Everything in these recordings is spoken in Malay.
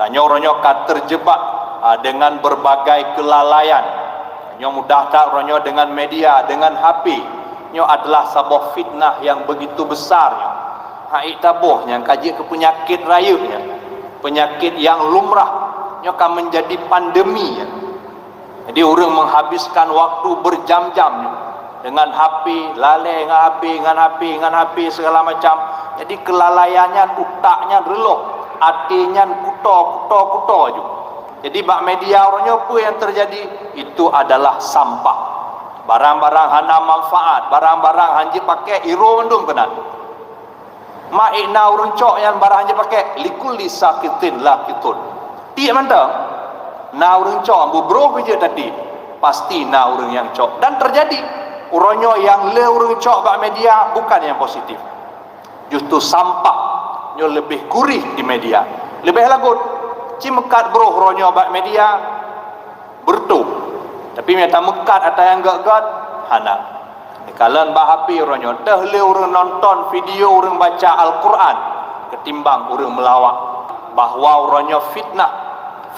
Tanya orangnya akan terjebak dengan berbagai kelalaian. Tanya mudah tak orangnya dengan media, dengan HP. Nyo adalah sebuah fitnah yang begitu besarnya. Hai tabuhnya kaji ke penyakit rayunya. Penyakit yang lumrah. Nyo akan menjadi pandemi. Jadi orang menghabiskan waktu berjam-jam dengan HP, lalai dengan HP segala macam. Jadi kelalaiannya, utaknya reloh, hatinya kuto juga. Jadi bak media orangnya apa yang terjadi? Itu adalah sampah. Barang-barang hana manfaat, barang-barang hanji pakai iro mendung kena. Ma'ina urang cok yang barang hanji pakai likulli sakitin lakitun. Dia mantap. Na urang cok bubro je tadi. Pasti na urang yang cok, dan terjadi. Orangnya yang le urang cok bak media bukan yang positif. Justru sampah nyo lebih gurih di media, lebih lagut. Cimekat bro ronyo bak media bertu, tapi minta mekat atau yang gak hana. Kalau bah HP ronyo dah le orang nonton video orang baca Al-Quran ketimbang orang melawak. Bahwa ronyo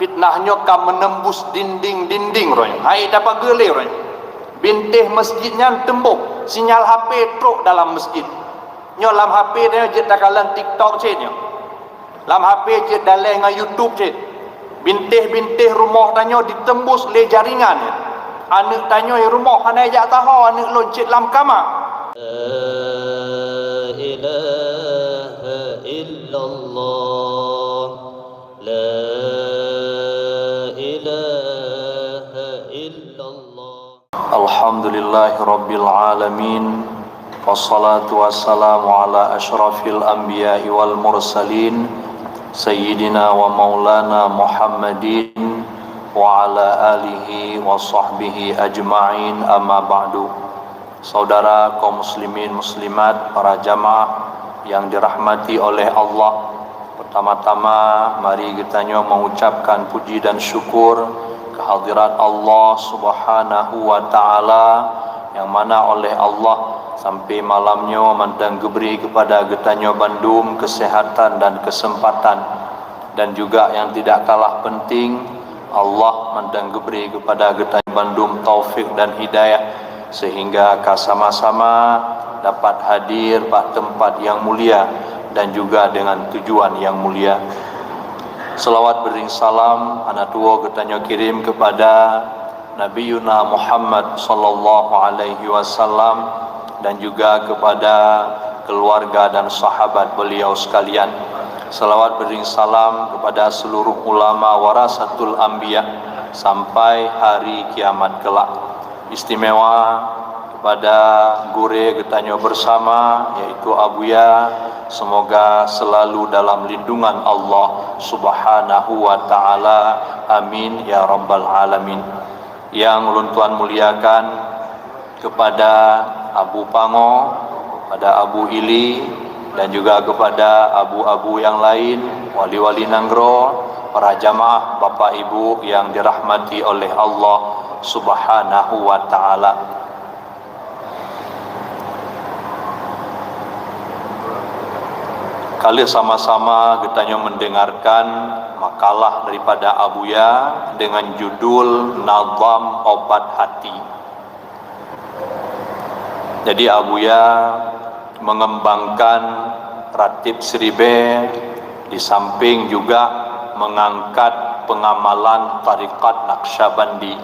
fitnahnya kan menembus dinding ronyo. Hai dapat gele ronyo. Bintih masjidnya tembok, sinyal HP truk dalam masjid. Nyo lam HP dia je takalan TikTok je nyo. Lam HP je dalam dengan YouTube je. Bintih rumah tanya ditembus le jaringan. Anak tanya rumah hana ajak tahu anak loncit lam kamar. La ilaha illallah. La ilaha illallah. Alhamdulillahirabbil alamin. Wassalatu wassalamu ala asyrafil anbiya'i wal mursalin Sayyidina wa maulana Muhammadin wa ala alihi wa sahbihi ajma'in, amma ba'du. Saudara kaum muslimin muslimat, para jamaah yang dirahmati oleh Allah, pertama-tama mari kita mengucapkan puji dan syukur kehadirat Allah subhanahu wa ta'ala, yang mana oleh Allah sampai malamnya mandang geberi kepada getanyo Bandung kesehatan dan kesempatan, dan juga yang tidak kalah penting Allah mandang geberi kepada getanyo Bandung taufik dan hidayah sehingga sama-sama dapat hadir pada tempat yang mulia dan juga dengan tujuan yang mulia. Selawat bering salam anak tua getanyo kirim kepada Nabi Yuna Muhammad sallallahu alaihi wasallam dan juga kepada keluarga dan sahabat beliau sekalian. Salawat bering salam kepada seluruh ulama warasatul anbiya sampai hari kiamat kelak. Istimewa kepada gure getanyo bersama yaitu Abuya, semoga selalu dalam lindungan Allah subhanahu wa ta'ala, amin ya rabbal alamin. Yang ulun tuan muliakan kepada Abu Pango, kepada Abu Ili, dan juga kepada abu-abu yang lain, wali-wali Nanggro, para jamaah, bapak ibu yang dirahmati oleh Allah subhanahu wa ta'ala. Kali sama-sama kita mendengarkan makalah daripada Abuya dengan judul Nazam Obat Hati. Jadi Abuya mengembangkan ratib seribe, di samping juga mengangkat pengamalan tarikat Naqsyabandi.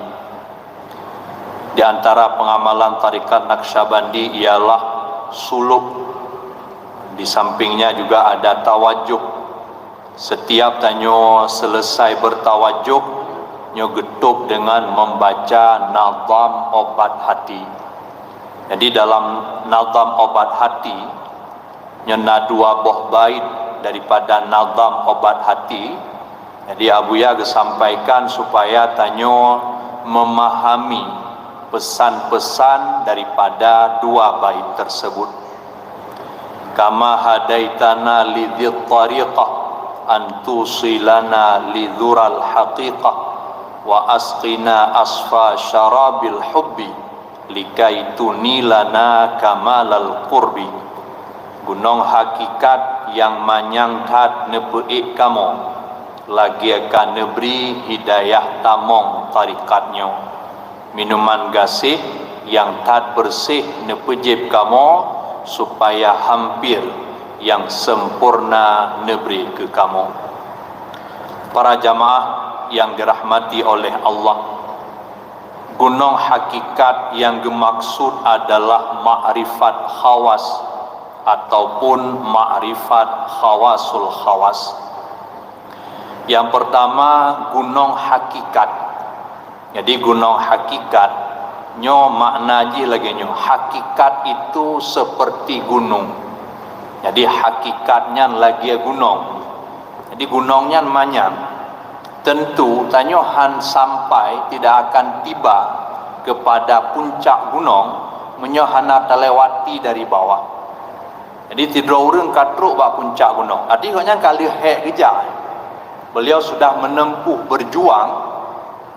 Di antara pengamalan tarikat Naqsyabandi ialah suluk. Di sampingnya juga ada tawajuk. Setiap tanyo selesai bertawajuk, nyo getuk dengan membaca nazam obat hati. Jadi dalam nazam obat hati nyena dua buah bait daripada nazam obat hati. Jadi Abuya sampaikan supaya tanyo memahami pesan-pesan daripada dua bait tersebut. Kama hadaitana lidzit tariqah antusilana lidzural haqiqah wa asqina asfa syarabil hubbi likai tunilana kamalal qurbi. Gunung hakikat yang manyangkat nepeik kamu lagi akan neberi hidayah tamong tarikatnya minuman gasih yang tak bersih nepejib kamu supaya hampir yang sempurna neberi ke kamu. Para jamaah yang dirahmati oleh Allah, gunung hakikat yang dimaksud adalah ma'rifat khawas ataupun ma'rifat khawasul khawas. Yang pertama, gunung hakikat. Jadi gunung hakikat nyo makna je lagi nyo, hakikat itu seperti gunung. Jadi hakikatnya lagi gunung. Jadi gunungnya manyam. Tentu tanyo han sampai tidak akan tiba kepada puncak gunung menyo hana terlewati dari bawah. Jadi tidak urang katruk ba puncak gunung. Adi koknya kali hek kejak. Beliau sudah menempuh berjuang.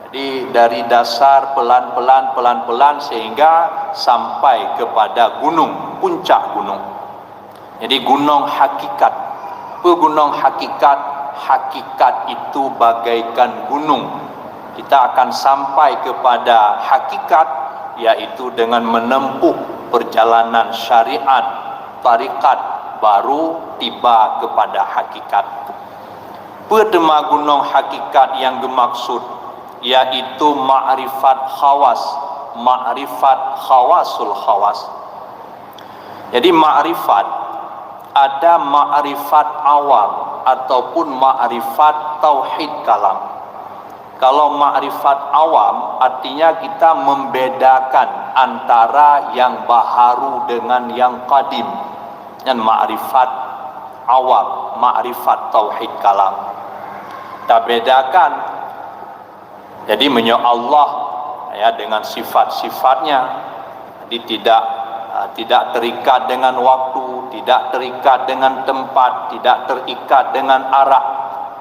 Jadi dari dasar pelan-pelan sehingga sampai kepada gunung, puncak gunung. Jadi gunung hakikat. Gunung hakikat, hakikat itu bagaikan gunung. Kita akan sampai kepada hakikat, yaitu dengan menempuh perjalanan syariat, tarikat, baru tiba kepada hakikat. Pertama gunung hakikat yang dimaksud yaitu ma'rifat khawas, ma'rifat khawasul khawas. Jadi ma'rifat ada ma'rifat awam ataupun ma'rifat tauhid kalam. Kalau ma'rifat awam artinya kita membedakan antara yang baharu dengan yang qadim. Dan ma'rifat awam, ma'rifat tauhid kalam. Kita bedakan. Jadi menyo Allah ya dengan sifat-sifatnya. Jadi tidak terikat dengan waktu, tidak terikat dengan tempat, tidak terikat dengan arah.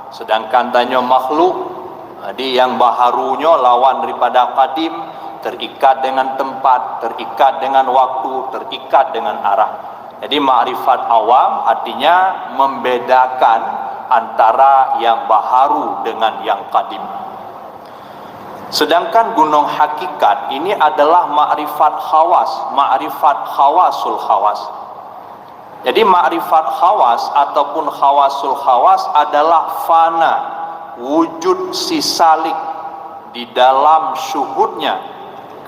Sedangkan tanyo makhluk, jadi yang baharunya lawan daripada qadim, terikat dengan tempat, terikat dengan waktu, terikat dengan arah. Jadi ma'rifat awam artinya membedakan antara yang baharu dengan yang qadim. Sedangkan gunung hakikat ini adalah ma'rifat khawas, ma'rifat khawasul khawas. Jadi ma'rifat khawas ataupun khawasul khawas adalah fana, wujud sisalik di dalam syuhudnya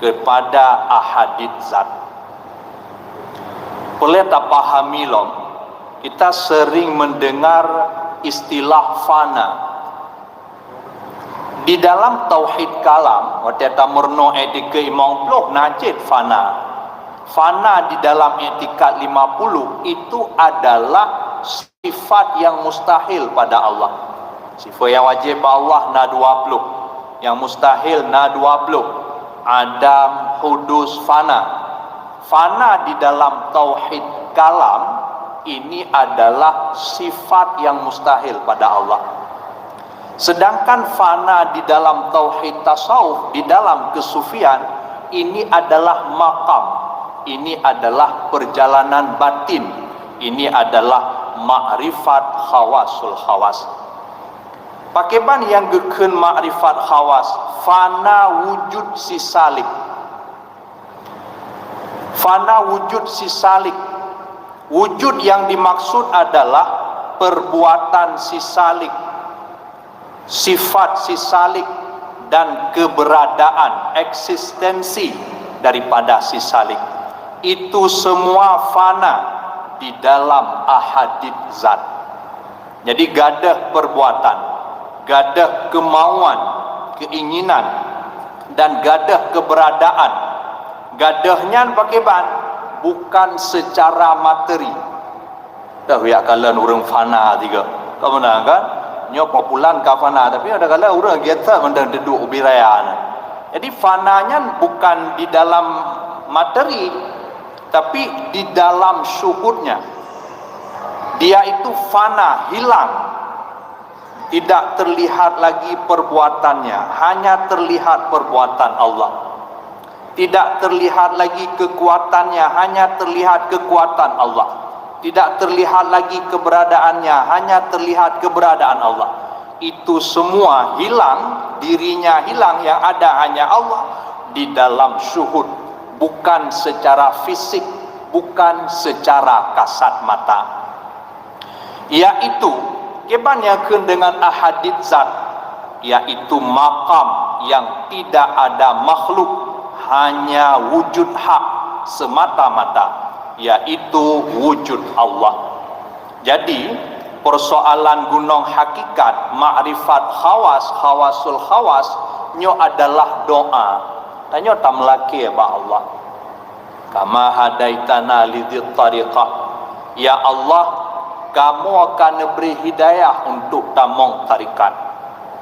kepada ahadid zat. Boleh tak pahami lom, kita sering mendengar istilah fana. Di dalam tauhid kalam, waktu murno etika imam blok najid fana. Fana di dalam etikat 50 itu adalah sifat yang mustahil pada Allah. Sifat yang wajib Allah na 20, yang mustahil na 20. Adam, hudus, fana. Fana di dalam tauhid kalam ini adalah sifat yang mustahil pada Allah. Sedangkan fana di dalam tauhid tasawuf, di dalam kesufian, ini adalah maqam, ini adalah perjalanan batin, ini adalah ma'rifat khawasul khawas. Pakeban yang geken ma'rifat khawas, fana wujud sisalik. Fana wujud sisalik. Wujud yang dimaksud adalah perbuatan sisalik, sifat sisalik dan keberadaan, eksistensi daripada sisalik. Itu semua fana di dalam ahadid zat. Jadi gadah perbuatan, gadah kemauan, keinginan, dan gadah keberadaan. Gadahnya pakai ban, bukan secara materi. Dah ya kalian orang fana tiga. Kamu nak kan? Nyo populan ka fana, tapi ada kala orang kita mendang duduk ubiraya. Jadi fananya bukan di dalam materi, tapi di dalam syuhudnya. Dia itu fana, hilang. Tidak terlihat lagi perbuatannya, hanya terlihat perbuatan Allah. Tidak terlihat lagi kekuatannya, hanya terlihat kekuatan Allah. Tidak terlihat lagi keberadaannya, hanya terlihat keberadaan Allah. itu semua hilang, dirinya hilang, yang ada hanya Allah di dalam syuhud, bukan secara fisik, bukan secara kasat mata. Yaitu kebanyakan dengan ahadits zat, yaitu maqam yang tidak ada makhluk, hanya wujud hak semata-mata, yaitu wujud Allah. Jadi persoalan gunung hakikat, makrifat khawasul khawas nyo adalah doa. Tanya tak melaki ya Allah, kama hadaitana lidzit tariqah, ya Allah kamu akan beri hidayah untuk tamong tarikat.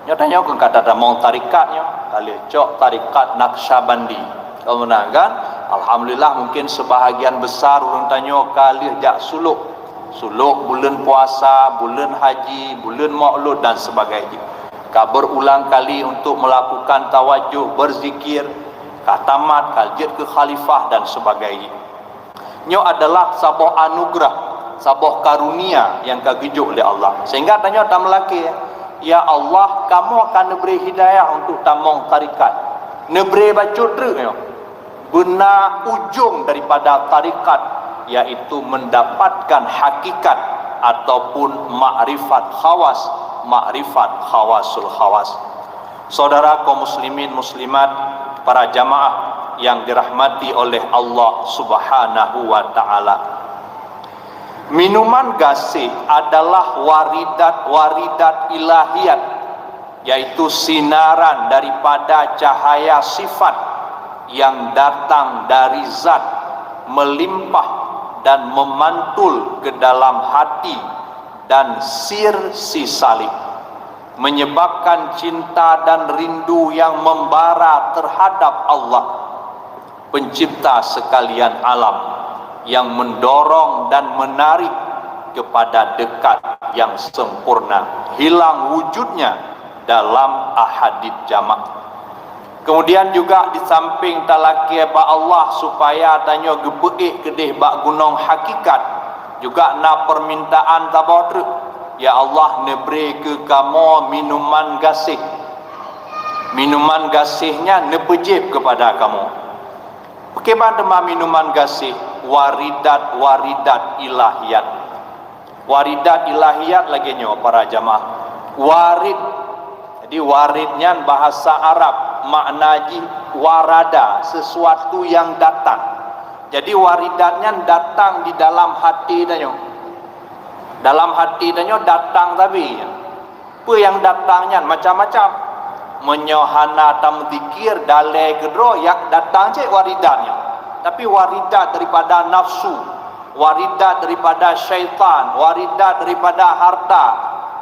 Nyo tanya ke kata tamong tarikatnya, kali cok tarikat Naqsyabandi. Kamu kan? Alhamdulillah mungkin sebahagian besar orang tanya kali jak suluk bulan puasa, bulan haji, bulan maulud dan sebagainya. Ka berulang kali untuk melakukan tawajuh, berzikir, katamat, kaljit ke khalifah dan sebagainya. Nyo adalah sebuah anugerah, sebuah karunia yang kagijuk oleh Allah. Sehingga tanya tak melaki, ya Allah kamu akan beri hidayah untuk tamong tarikat. Neberi bacut terus benar ujung daripada tarikat, yaitu mendapatkan hakikat ataupun makrifat khawas, makrifat khawasul khawas. Saudara kaum muslimin muslimat, para jamaah yang dirahmati oleh Allah Subhanahu wa taala, minuman gasih adalah waridat ilahiyat, yaitu sinaran daripada cahaya sifat yang datang dari zat, melimpah dan memantul ke dalam hati dan sir si salib, menyebabkan cinta dan rindu yang membara terhadap Allah, pencipta sekalian alam, yang mendorong dan menarik kepada dekat yang sempurna, hilang wujudnya dalam ahadits jamak. Kemudian juga di samping talaki ba Allah supaya tanya gepeik kedih ba gunung hakikat, juga na permintaan tabadruk, ya Allah neberi ke kamu minuman gasih. Minuman gasihnya nepejib kepada kamu. Bagaimana minuman gasih? Waridat ilahiyat. Waridat ilahiyat lagi nyo para jamaah. Warid. Jadi waridnya bahasa Arab, maknanya warada, sesuatu yang datang. Jadi waridatnya datang di dalam hati danyo. Dalam hati danyo datang tapi apa yang datangnya macam-macam. Menyohana tam zikir dalai kedro yang datang cek waridatnya. Tapi waridat daripada nafsu, waridat daripada syaitan, waridat daripada harta,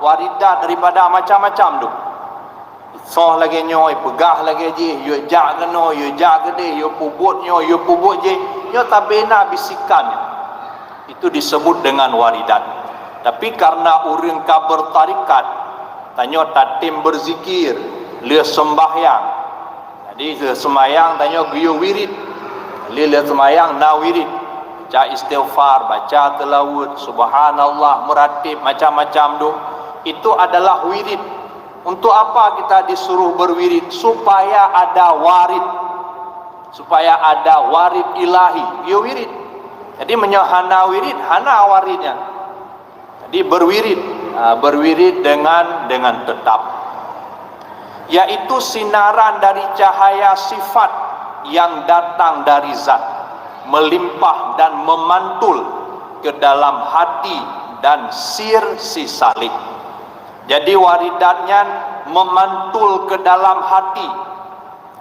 waridat daripada macam-macam tu. Soh lagi nyo, pegah lagi je, yo jak keno, yo jak gede, yo pubut nyo, yo pubut je, yo tabena bisikannya. Itu disebut dengan waridat. Tapi karena orang ka bertarikat, tanya tatim berzikir, le sembahyang. Jadi le sembahyang tanya guyo wirid. Le sembahyang na wirid. Baca istighfar, baca tilawat, subhanallah, meratib macam-macam tu. Itu adalah wirid. Untuk apa kita disuruh berwirid? Supaya ada warid, supaya ada warid ilahi. Ya wirid. Jadi menyohana wirid, hana waridnya. Jadi berwirid, berwirid dengan tetap. Yaitu sinaran dari cahaya sifat yang datang dari zat, melimpah dan memantul ke dalam hati dan sir si salib. Jadi waridatnya memantul ke dalam hati,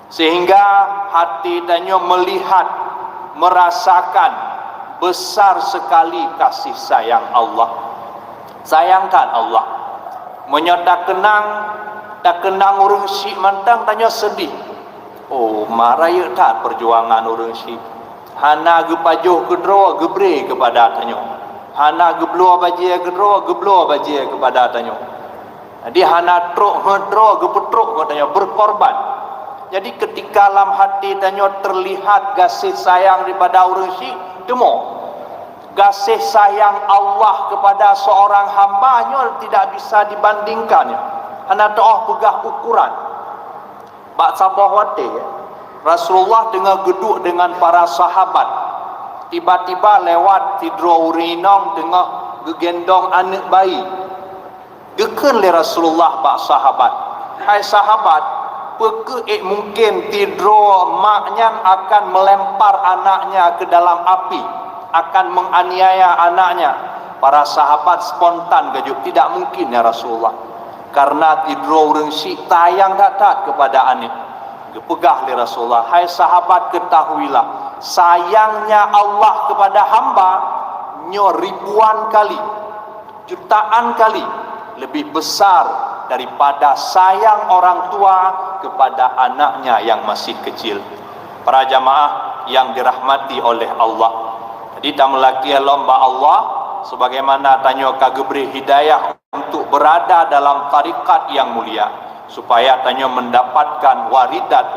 sehingga hati tanya melihat, merasakan besar sekali kasih sayang Allah. Sayangkan Allah. Menyata tak kenang orang syik mantang tanya sedih. Oh, marah ya tak perjuangan orang syik. Hana gepajuh kedua gebre kepada tanya. Hana gebluah bajia kedua gebluah bajia kepada tanya. Jadi hana truk hedro gepetruk katanya berkorban. Jadi ketika dalam hati tanya terlihat kasih sayang daripada orang syik, demo kasih sayang Allah kepada seorang hambanya tidak bisa dibandingkan. Anak doa pegah ukuran. Bak sabah wate, Rasulullah tengah duduk dengan para sahabat. Tiba-tiba lewat tidro urinong tengah gegendong anak bayi. Geken le Rasulullah bak sahabat. Hai sahabat, mungkin tidro maknya akan melempar anaknya ke dalam api, akan menganiaya anaknya. Para sahabat spontan gajuk, tidak mungkin ya Rasulullah, karena tidro urang si tayang datat kepada anak. Gepegah li Rasulullah, hai sahabat, ketahuilah sayangnya Allah kepada hamba nyo ribuan kali, jutaan kali lebih besar daripada sayang orang tua kepada anaknya yang masih kecil. Para jamaah yang dirahmati oleh Allah, jadi tamelaki lomba Allah sebagaimana tanyo kagebri hidayah untuk berada dalam tarikat yang mulia, supaya tanyo mendapatkan waridat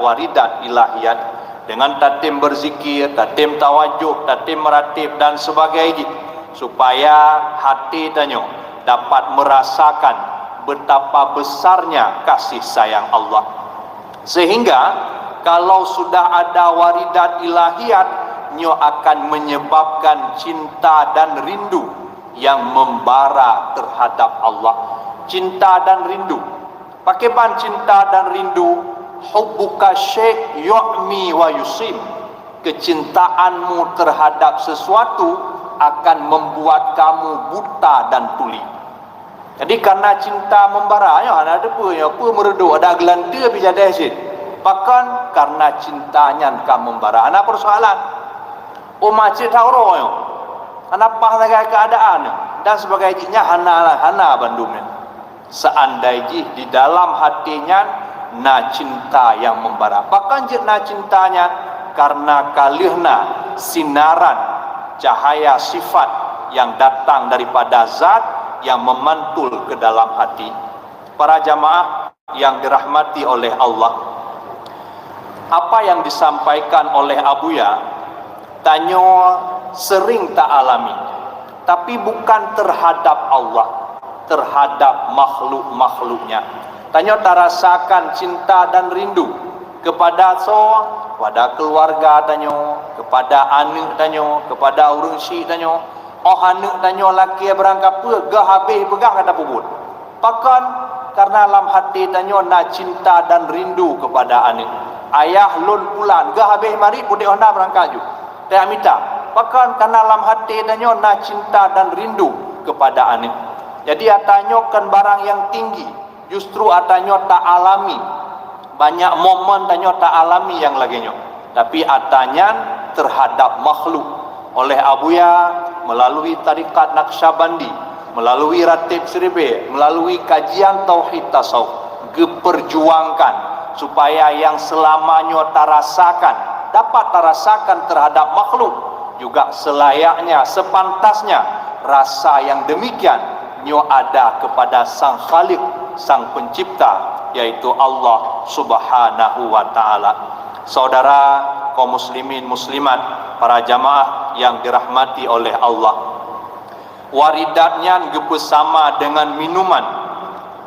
ilahiyat dengan tatim berzikir, tatim tawajuh, tatim meratib dan sebagainya, supaya hati tanyo dapat merasakan betapa besarnya kasih sayang Allah. Sehingga kalau sudah ada waridat ilahiyat, nyo akan menyebabkan cinta dan rindu yang membara terhadap Allah. Cinta dan rindu. Bagaimana cinta dan rindu? Hubbuka syai' yu'mi wa yusim. Kecintaanmu terhadap sesuatu akan membuat kamu buta dan tuli. Jadi karena cinta membara, ya ada apa meredu, ada gelanta bijada asyik. Bahkan karena cintanya kamu membara. Ana persoalan. Macit hauro yo. Ana pah dengan keadaan dan sebagainya hana bandumnya. Seandainya di dalam hatinya na cinta yang membara. Bahkan je na cintanya karena kalihna sinaran cahaya sifat yang datang daripada zat yang memantul ke dalam hati. Para jamaah yang dirahmati oleh Allah, apa yang disampaikan oleh Abuya tanyo sering tak alami, tapi bukan terhadap Allah, terhadap makhluk-makhluknya. Tanyo tak rasakan cinta dan rindu kepada kepada keluarga tanyo, kepada anak tanyo, kepada urang si tanyo. Oh anak tanyo laki berangkat gah habis pegang kata puput. Bahkan karena dalam hati tanyo na cinta dan rindu kepada anak. Ayah lun pulan gah habis mari putih honda berangkat ju. Tak minta. Bahkan karena dalam hati tanyo na cinta dan rindu kepada anak. Jadi atanyo kan barang yang tinggi, justru atanyo tak alami. Banyak momen tanyo tak alami yang laginya. Tapi atanya terhadap makhluk. Oleh Abuya melalui tarikat Naqsyabandi, melalui Ratib Seribe, melalui kajian Tauhid Tasawuf, diperjuangkan supaya yang selamanya tarasakan, dapat tarasakan terhadap makhluk, juga selayaknya, sepantasnya rasa yang demikian nyo ada kepada Sang Khalik, Sang Pencipta, yaitu Allah Subhanahu wa Ta'ala. Saudara kaum muslimin muslimat, para jamaah yang dirahmati oleh Allah, waridatnya bersama dengan minuman,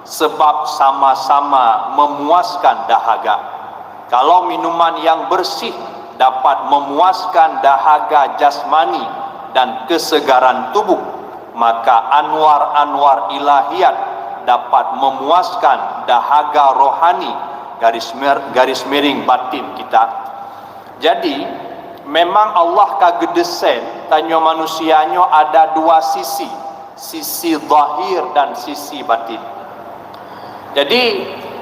sebab sama-sama memuaskan dahaga. Kalau minuman yang bersih dapat memuaskan dahaga jasmani dan kesegaran tubuh, maka anwar-anwar ilahiyat dapat memuaskan dahaga rohani, garis miring batin kita. Jadi memang Allah kagedesen tanyo manusianyo ada dua sisi, sisi zahir dan sisi batin. Jadi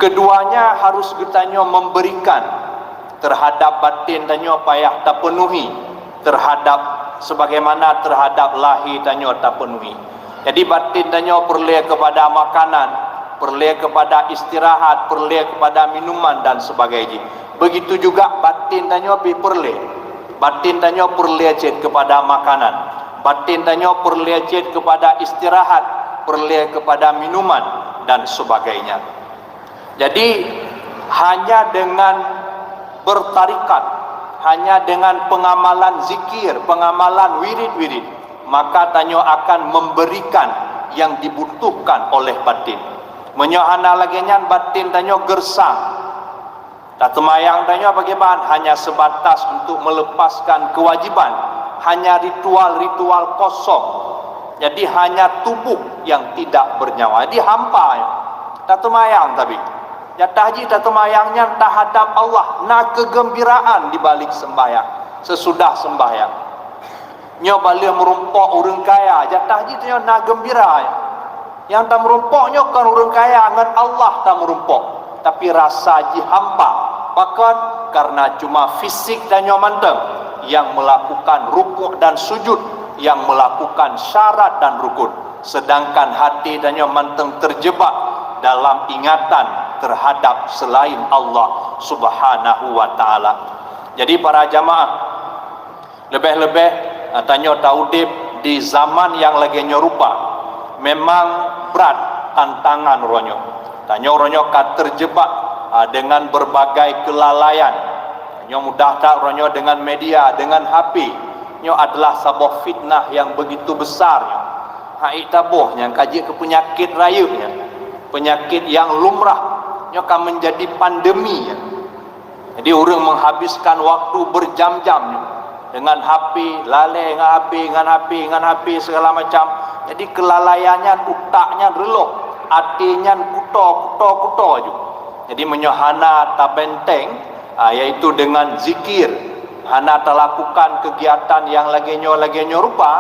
keduanya harus tanyo memberikan terhadap batin tanyo payah tak penuhi, terhadap sebagaimana terhadap lahir tanyo tak penuhi. Jadi batin tanyo perlu kepada makanan, perlu kepada istirahat, perlu kepada minuman dan sebagainya. Begitu juga batin tanyo perlu. Batin tanyo perlu kepada makanan, batin tanyo perlu kepada istirahat, perlu kepada minuman dan sebagainya. Jadi hanya dengan bertarikat, hanya dengan pengamalan zikir, pengamalan wirid-wirid, maka tanyo akan memberikan yang dibutuhkan oleh batin. Menyohana lagi nyan batin tanyo gersang. Tak temayang tanyo bagaimana? Hanya sebatas untuk melepaskan kewajiban. Hanya ritual-ritual kosong. Jadi hanya tubuh yang tidak bernyawa. Jadi hampa ya. Tak temayang tapi. Jatah haji tak temayangnya tak hadap Allah. Nak kegembiraan di balik sembahyang. Sesudah sembahyang. Nyo balik merumpok orang kaya. Jatah haji tu nak gembira ya. Yang tak merumpoknya kan orang kaya dengan Allah tak merumpok, tapi rasa haji hampa. Bahkan karena cuma fisik dan manteng yang melakukan rukuk dan sujud, yang melakukan syarat dan rukun, sedangkan hati dan manteng terjebak dalam ingatan terhadap selain Allah Subhanahu wa taala. Jadi para jamaah, lebih-lebih tanya taudib di zaman yang lagi nyerupa memang berat tantangan ronyo. Tanya ronyo kan terjebak dengan berbagai kelalaian. Nyo mudah tak ronyo dengan media, dengan HP. Nyo adalah sebuah fitnah yang begitu besarnya. Hai tabuh yang kaji ke penyakit rayunya. Penyakit yang lumrah. Nyo kan menjadi pandemi ya. Jadi orang menghabiskan waktu berjam-jam dengan HP, lalai dengan HP segala macam. Jadi kelalaiannya, utaknya reloh, hatinya kuto juga. Jadi menyohana tabenteng, yaitu dengan zikir, hana lakukan kegiatan yang lagi rupa,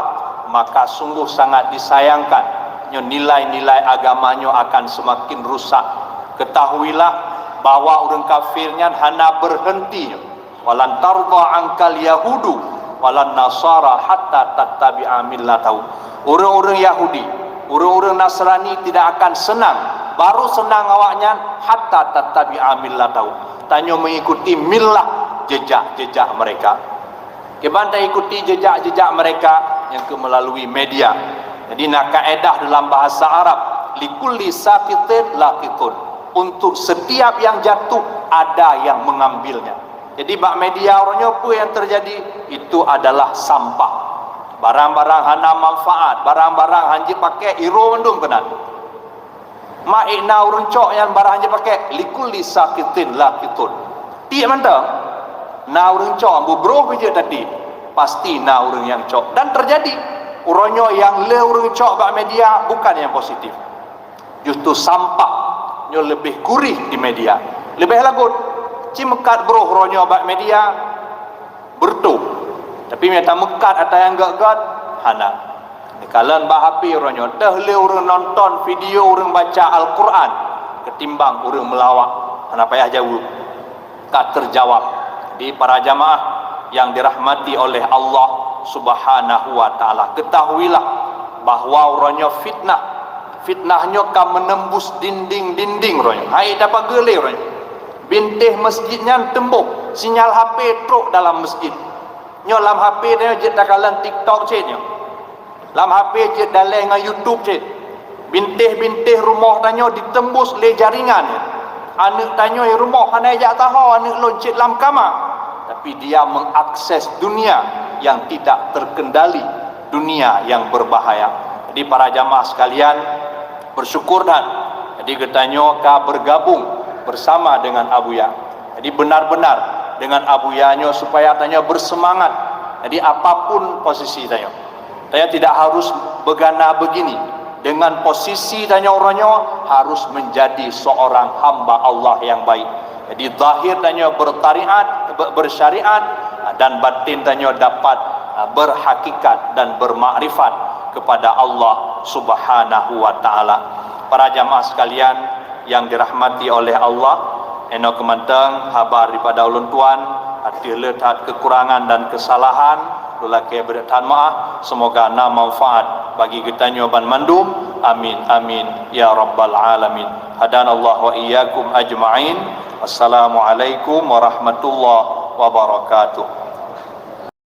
maka sungguh sangat disayangkan. Nilai-nilai agamanya akan semakin rusak. Ketahuilah bahwa orang kafirnya hana berhenti. Walan tarda angkal yahudu walan nasara hatta tattabi'a millatahu. Orang-orang Yahudi, orang-orang Nasrani tidak akan senang. Baru senang awaknya hatta tattabi'a millatahu. Tanya mengikuti millah, jejak-jejak mereka. Kebanda ikuti jejak-jejak mereka yang melalui media. Jadi nak kaedah dalam bahasa Arab, likulli saqitin laqitun. Untuk setiap yang jatuh ada yang mengambilnya. Jadi bak media orangnya apa yang terjadi itu adalah sampah. Barang-barang hana manfaat, barang-barang hanji pakai iro mendung kenan. Ma'ina urang cok yang barang hanji pakai likulli saqitin laqitun. Tiap mantang. Na urang cok ambu bro je tadi. Pasti na urang yang cok dan terjadi. Uronyo yang le urang cok bak media bukan yang positif. Justru sampah nyo lebih gurih di media. Lebih lagut. Cimekat bro uronyo bak media bertuh. Tapi minta mekat atau yang gak-gak hana. Kalau bah HP orangnya dah le orang nonton video orang baca Al-Quran ketimbang orang melawak hana payah jauh tak terjawab. Di para jamaah yang dirahmati oleh Allah Subhanahu wa taala, ketahuilah bahwa orangnya fitnahnya kan menembus dinding-dinding orangnya. Hai dapat gele orangnya. Bintih masjidnya tembok, sinyal HP truk dalam masjid. Nyo lam HP dia je dakalan TikTok je nyo. Lam HP je dalai dengan YouTube je. Bintih-bintih rumah tanyo ditembus le jaringan. Anak tanyo rumah hana jak tahu anak loncet lam kamar. Tapi dia mengakses dunia yang tidak terkendali, dunia yang berbahaya. Jadi para jamaah sekalian bersyukur dan jadi ketanyo ka bergabung bersama dengan Abuya. Jadi benar-benar dengan Abuyanyo supaya tanya bersemangat. Jadi apapun posisi tanya, saya tidak harus begana begini. Dengan posisi tanya orangnya harus menjadi seorang hamba Allah yang baik. Jadi zahir tanya bersyariat dan batin tanya dapat berhakikat dan bermakrifat kepada Allah Subhanahu wa taala. Para jamaah sekalian yang dirahmati oleh Allah, eno kemantang habar daripada ulun tuan, hati letak kekurangan dan kesalahan, lelaki berdan maaf, semoga na manfaat bagi kita nyoban mandum. Amin amin ya rabbal alamin. Hadanallahu wa iyyakum ajma'in. Wassalamualaikum warahmatullahi wabarakatuh.